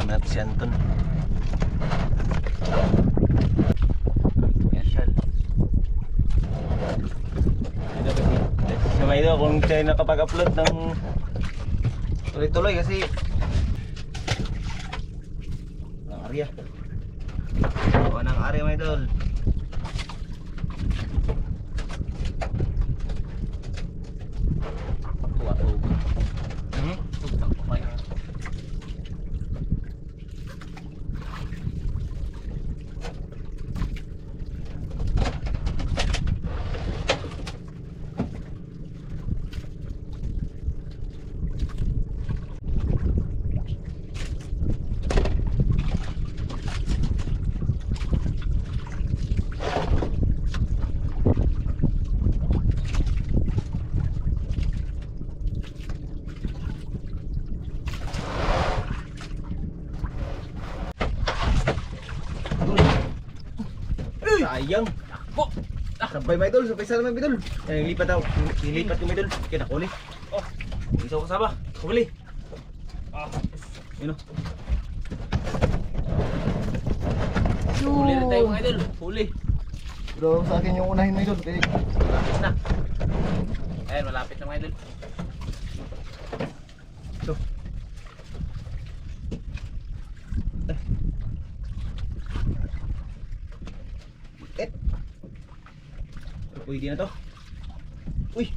natin si Anton. Special. Ito kasi sabay daw kung siya nakapag-upload ng tuloy-tuloy kasi ng area. O ng area mga idol. Sayang. Ako. Sabay mga idol, sabay sana mga idol. Yan, lipat daw. Nilipat ko mga idol. Kaya nakuli. Oh, isaw kasama. Kumuli. Yun o. Huli rin tayo mga idol. Huli. Pero sa akin yung unahin mga idol. Kaya Malapit na. Ayan, malapit na mga idol. ito. Pwede na to. Uy,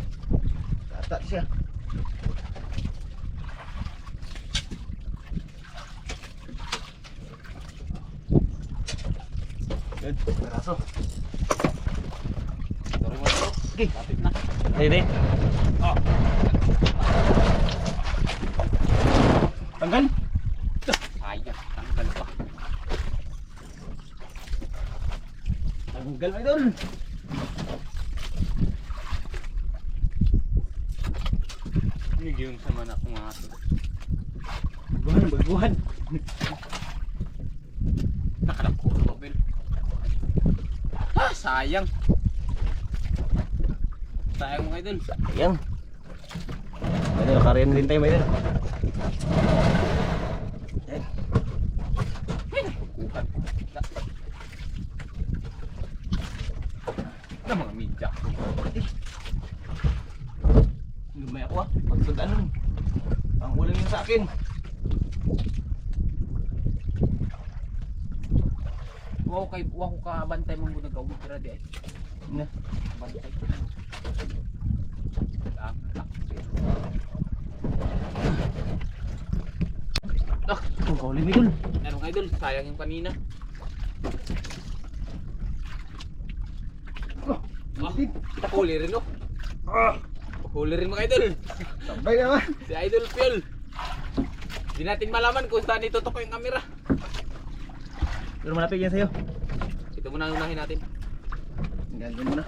tata siya. Good, karaso. Sorry mga idol. Okay, Malapit na. ready? Oh. Tanggal? Sayang. Tanggal pa. Tanggal mga idol. Hindi yung sama na akong aso. Baguhan. Nakalako sa mobil. Sayang. Sayang mga idol. Sayang. Ano, nakariyan din tayo mga idol. Ayan. Ay, nakukuhan. Na mga media. Lumay ako pagsundan. Ang ulam yun sa akin. Wow ko ka bantay mong gunagawa tira di ay. Na. Bantay. Kung kaulim idol. Ano mga idol, sayang yung kanina. Huli rin no. Huli rin mga idol. Sabay naman. Si Idol Fuel. Hindi natin malaman kung saan itutok yung camera. Pero malapit yan sa'yo. Ito muna ang unahin natin. Gagawin mo na.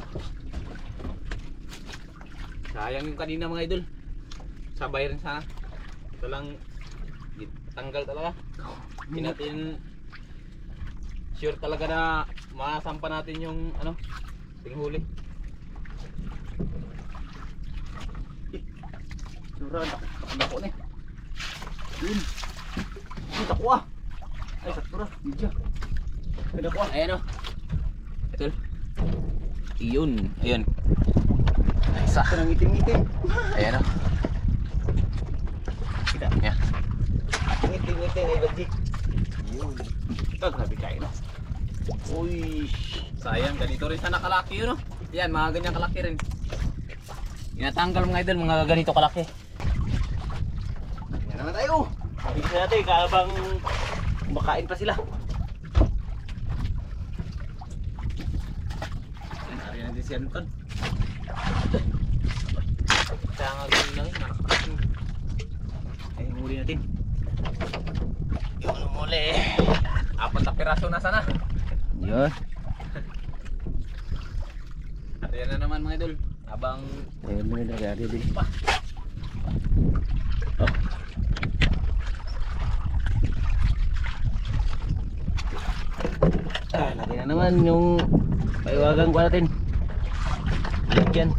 Sayang yung kanina mga idol. Sabay rin sana. Ito lang tanggal talaga. Hindi natin sure talaga na masampa natin yung ano, tinghuli. Surad ako na. Yun. Kita ko ah. Ay saktura, medya. Kada ko ah. Ayan o. Ito. Iyon. Ayan. Isa ka nang itim-itim. Ayan o. Kita. Ayan. Itim-itim ay bagik. Yun. Ito, grabe kain o. Uy. Sayang, ganito rin sana kalaki yun o. Yan, mga ganyan kalaki rin. Inatanggal mga idol, mga ganito kalaki. Yan naman tayo. Bisa natin kalabang kumakain pa sila. Ari na din si Anton. Kaya nga ganyan lang yun. Ay muli natin. Yung muli. 4 na piraso na sana. Yan. Ayan na naman mga idol. Habang Ayun mo na nagari din. pa. Lagi na naman yung paiwagan ko natin. Lagyan.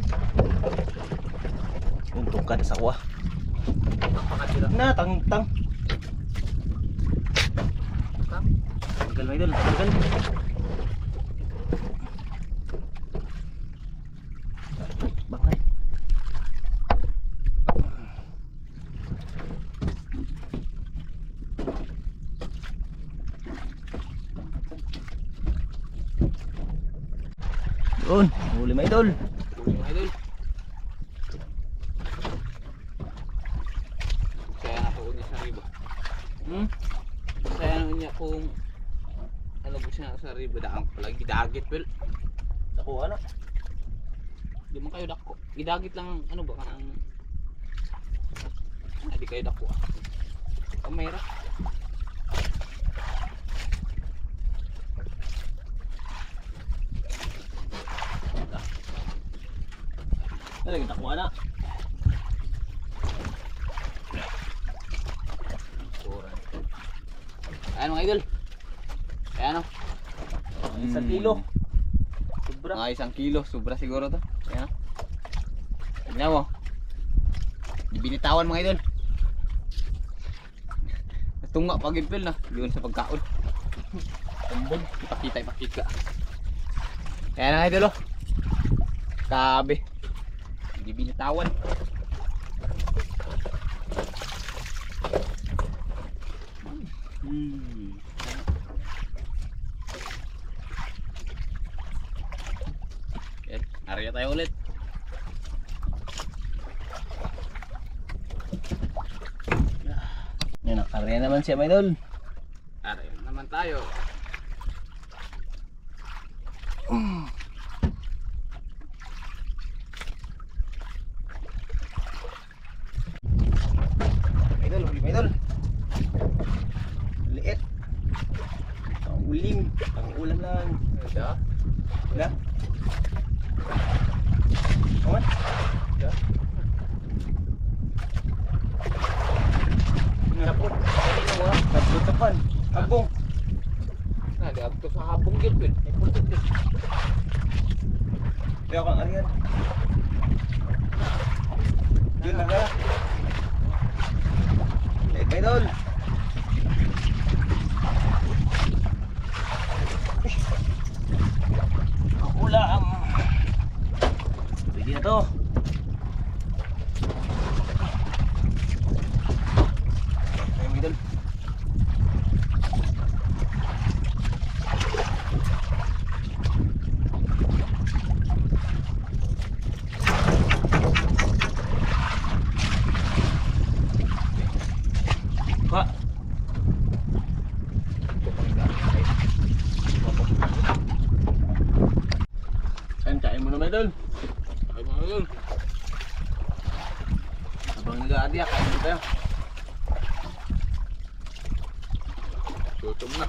Yung tungkad sa kuha. Pakat sila. Na, tang-tang. Tagal mga idol, tagal. Bakay. Doon, huli mga idol. Huli mga idol. Saya na po niya sa riba. Saya na niya kung ano po siya sa riba. Daang palagi dagit well. Nakuha na. Di man kayo dako. Gidagit lang ano ba kanang di kayo dako. Kamera. Lagi nakuha na. Ayan mga idol. Ayan o. Isang kilo. Sobra. Mga 1 kilo. Sobra siguro to. Ayan o. Tignan mo. Binitawan mga idol. Tunga pag impil na. Yun sa pagkaon. Tumbog. Ipakita. Ayan ang idol o. Kabe. Hindi binitawan. Yan, area tayo ulit. Yan, nakarya naman siya mga idol. Area naman tayo. Idol, huli mga idol. Liit. Ang ulim. Ang ulam lang. Ito. Na? Oman? Sapot. Kanina mo ha. Nagtutapan. Abong. Di abto sa habong gil pin. May putot din. Kaya kang ariyan. Yun na ka. Liit mga idol. Ang ulam. Pwede na to. Ay mga idol. Pak. Kain mo naman idol. Ay mga idol. Abang nag-aadi, kain mo tayo. Tutom na.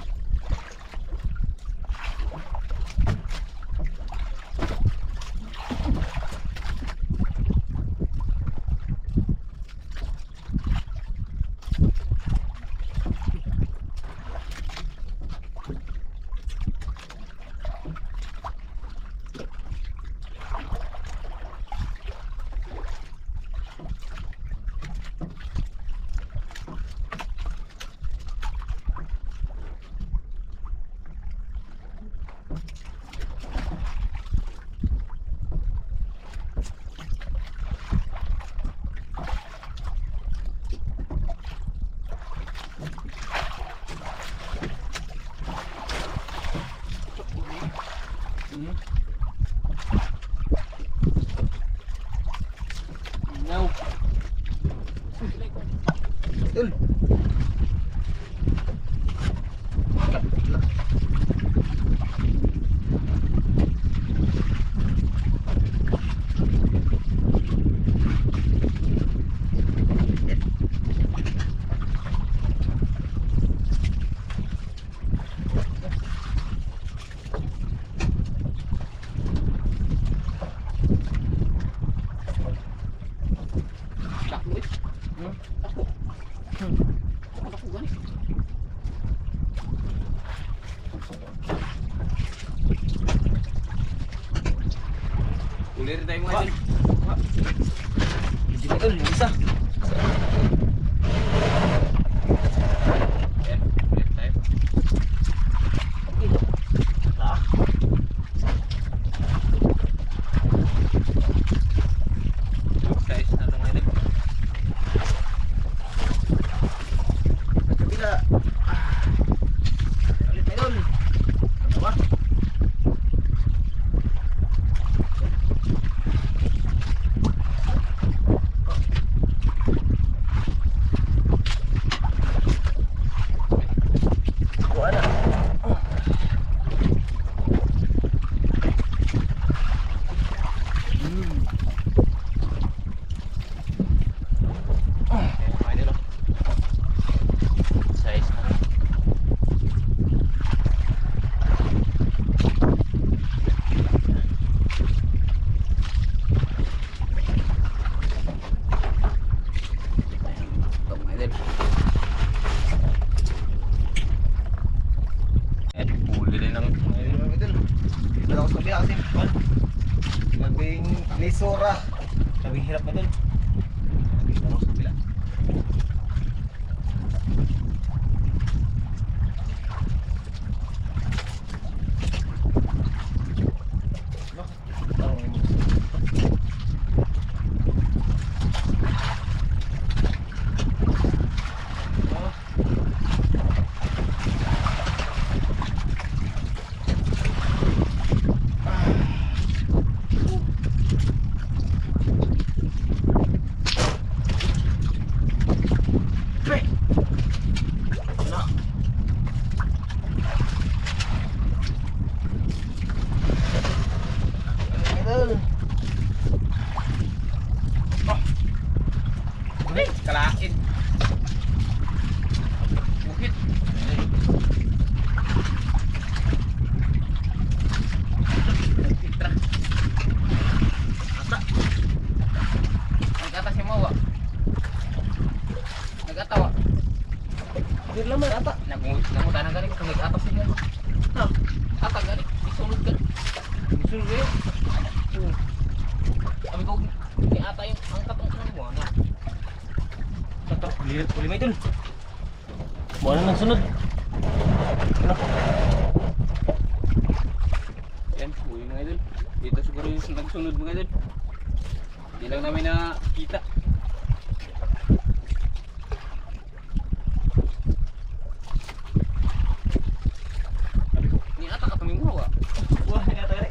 No. Idol. Takbo eh. Takbo. Takbo gani. Ulir tayo mga idol. Hindi idol, yung isa. Ayan, ulir tayo. Ay, kalain. Bukit. Nagtitra. Ata. Nag-ata si Mawa. Nag-atawa. Hindi naman ata. Nanguta na galing kung nag-ata si Mawa. Ha? Ata galing. Isunod ka. Gusto rin. Kami ko, ni ata yung ang katong mo. Ano? Tatak, huli may idol. Buwan na nagsunod. Ano? Yan, uwi mga idol. Dito siguro yung nagsunod mga idol. Hindi lang namin nakita. Ni ata ka kami mo. Wah, hindi ata gani.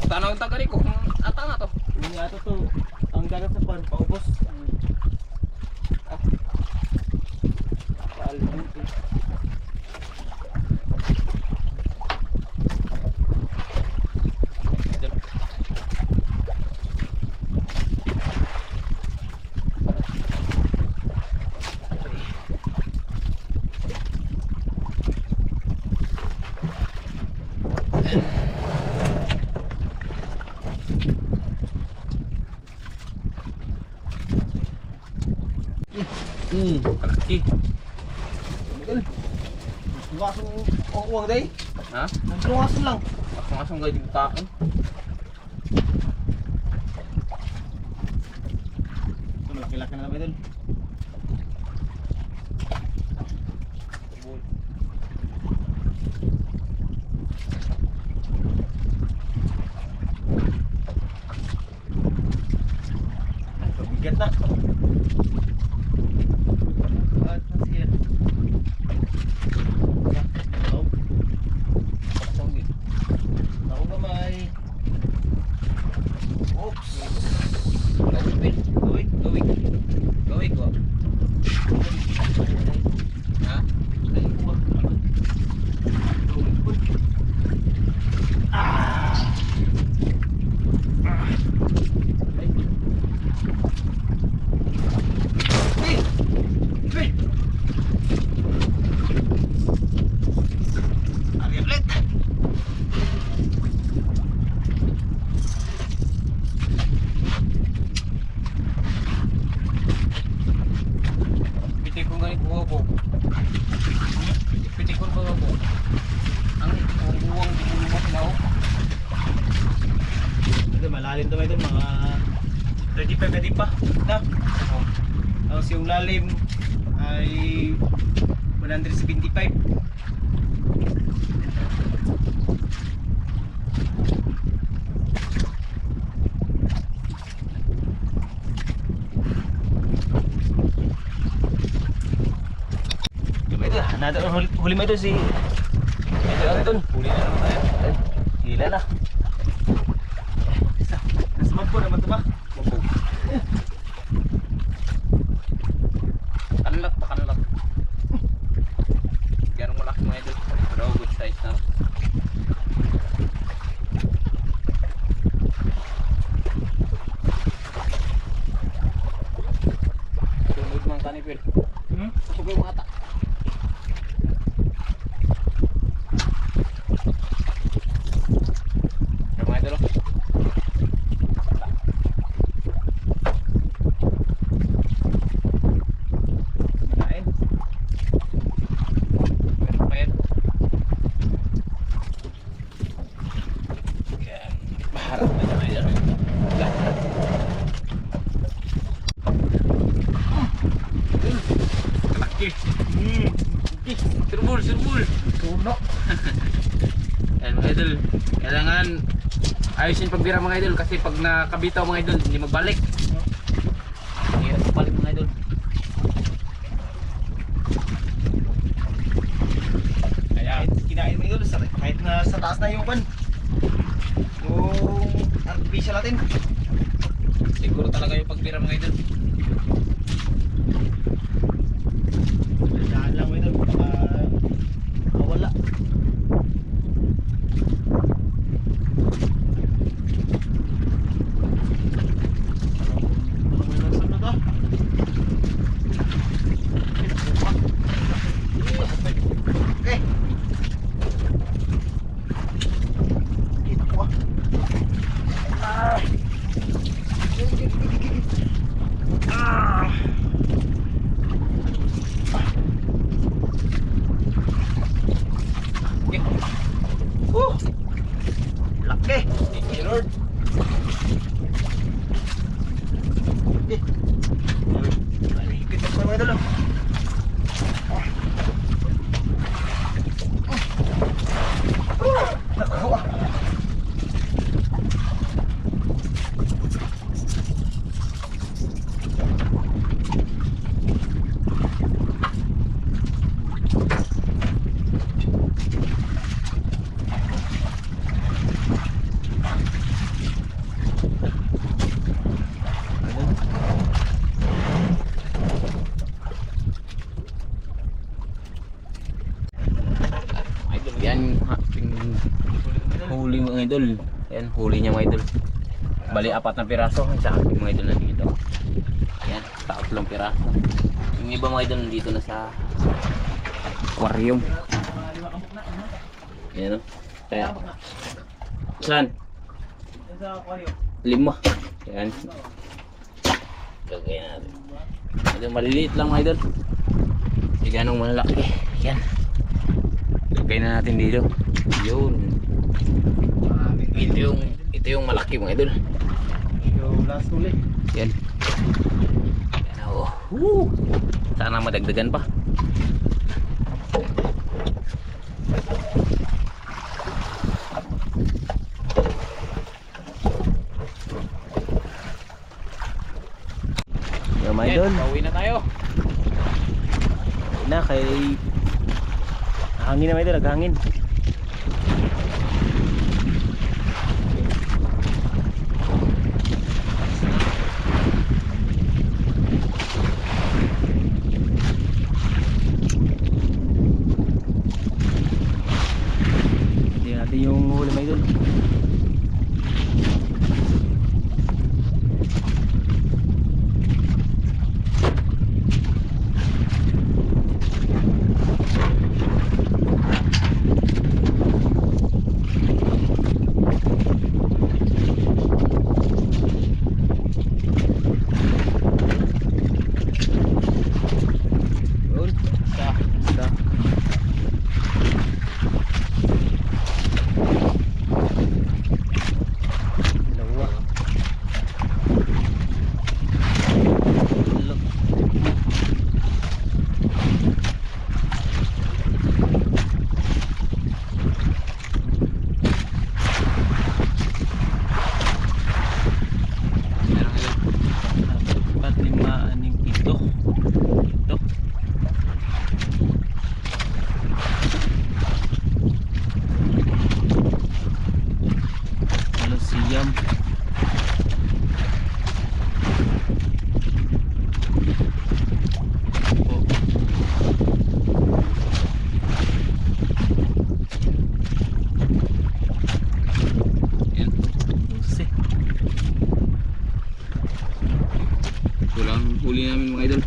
Tanaw yung tagari ko. Ata nga to. Hindi ata to. Ang dagat sa pan, paubos. Kalaki. Idol. Luwasong uwang day. Ha? Luwasong lang. Asong-asong kayo dito taon. Malaki-laki na naman idol. Ay, pabigat na. At masih oh, Asong din. ako gamay. Oops. Gawin pin. Gawin. Gawin. Gawin ko. Ha? Ay, kuha. Ah! Ay. Hey! Hey! Ari ulit. Pitik ko ganit buho ko. Pitik ko buho ko. Ang buwang di mo sinaw. Ito malalim to ito mga 35 na pa na. Tapos yung lalim ay 175. Yung ito, nada huli mo ito si Anton. Huli na naman tayo. Hila na. Nasa magpo naman ito ba? Mabog. Kanlat pa kanlat. Ganong malaki mga idol. Pero good size na. Sunod mga kanipil. Sugoy mga ata. Yung mga idol. Kain. Meron pa yan. Maharap na mga idol. Kalaki. Sirbul, sirbul. Tuno. Ayan mga idol, kailangan ayusin pagbira mga idol kasi pag nakabitaw mga idol hindi magbalik. Hirap magbalik mga idol. Kaya kinain mo yun kahit na sa taas na yung pan. Yung artificial natin. Siguro talaga yung pagbira mga idol. Dahan lang mo ito. Mawala. Ano mo nagsunod ah? idol. Ayan, huli niya mga idol. Bali, 4 na piraso. Sa akin mga idol nandito. Ayan, 3 piraso. Yung iba mga idol nandito na sa aquarium. Ayan o. Kaya, saan? Sa aquarium. 5. Ayan. Gagawin natin. Ito maliliit lang mga idol. Hindi ganong malaki. Ayan. Gagawin na natin dito. Yun. Ito yung malaki mga idol. Yung last ulit. Yan. Yan o. Woo! Sana madagdagan pa. Yung mga idol. Pauwi na tayo. Na kay hangin na mga idol, naghangin. Hindi natin yung huli mga idol. Yun. Isa. Dalawa. Tatlo. Apat, 5, 6, 7. Ito. Siyam. Yan. 12. Kulang huli namin mga idol.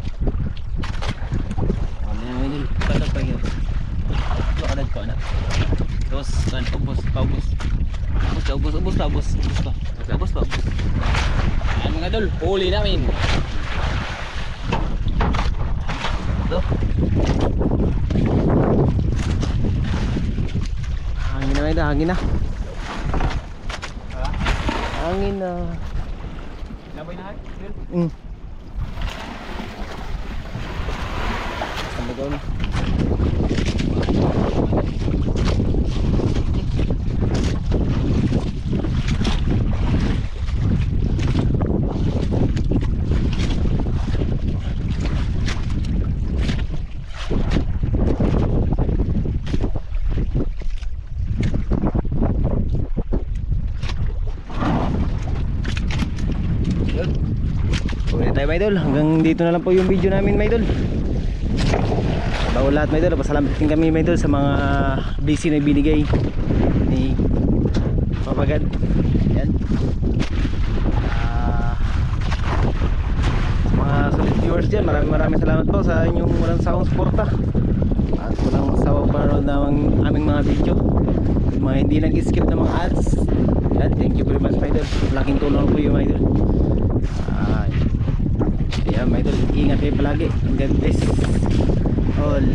Ano yan mga idol? Palag pa yun. Kalag ko na. Tapos, ubos pa. Ubos pa. Ayan mga idol, huli namin. Ito. Hangin na mga idol, hangin na. Hangin na. Labay na yun. Sampai doon. Ulit tayo mga idol, hanggang dito na lang po yung video namin mga idol. Bago lahat mga idol, pasalamat din kami mga idol sa mga blessing na binigay ni Papagad. Yan. Sa mga solid viewers dyan, maraming salamat po sa inyong walang sawang suporta at walang sawang panonood ng aming mga video. Yung mga hindi nag-skip ng mga ads, yan, thank you very much mga idol. Malaking tulong po yung mga idol. Kaya mga idol, ingat kayo palagi. God bless all.